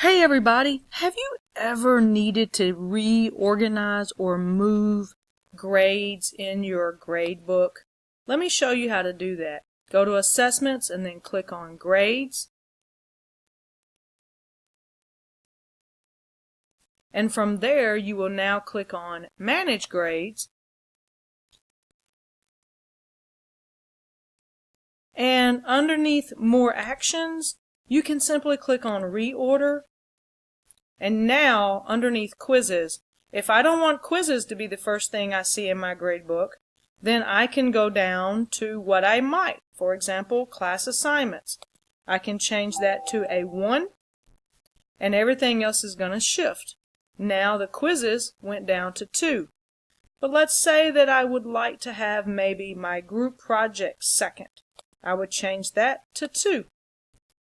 Hey everybody, have you ever needed to reorganize or move grades in your gradebook? Let me show you how to do that. Go to Assessments and then click on Grades. And from there you will now click on Manage Grades. And underneath More Actions, you can simply click on Reorder. And now, underneath Quizzes, if I don't want quizzes to be the first thing I see in my gradebook, then I can go down to what I might. For example, class assignments. I can change that to a 1, and everything else is going to shift. Now the quizzes went down to 2. But let's say that I would like to have maybe my group project second. I would change that to 2.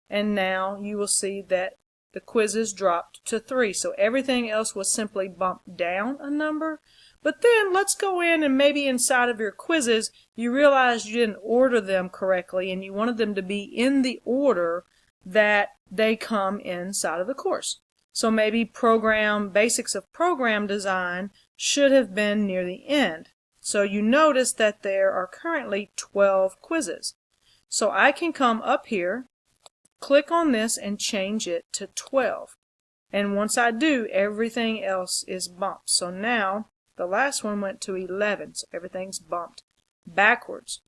And now you will see that the quizzes dropped to 3. So everything else was simply bumped down a number. But then let's go in and maybe inside of your quizzes you realized you didn't order them correctly and you wanted them to be in the order that they come inside of the course. So maybe basics of program design should have been near the end. So you notice that there are currently 12 quizzes. So I can come up here, click on this and change it to 12. And once I do, everything else is bumped. So now the last one went to 11, so everything's bumped backwards.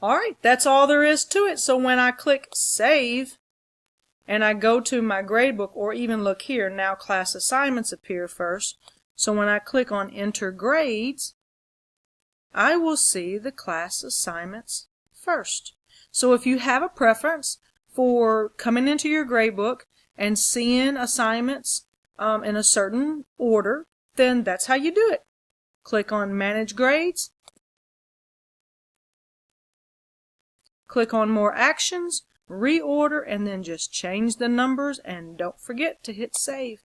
Alright, that's all there is to it. So when I click Save and I go to my gradebook, or even look here, now class assignments appear first. So when I click on Enter Grades, I will see the class assignments first. So if you have a preference for coming into your gradebook and seeing assignments in a certain order, then that's how you do it. Click on Manage Grades, click on More Actions, Reorder, and then just change the numbers, and don't forget to hit Save.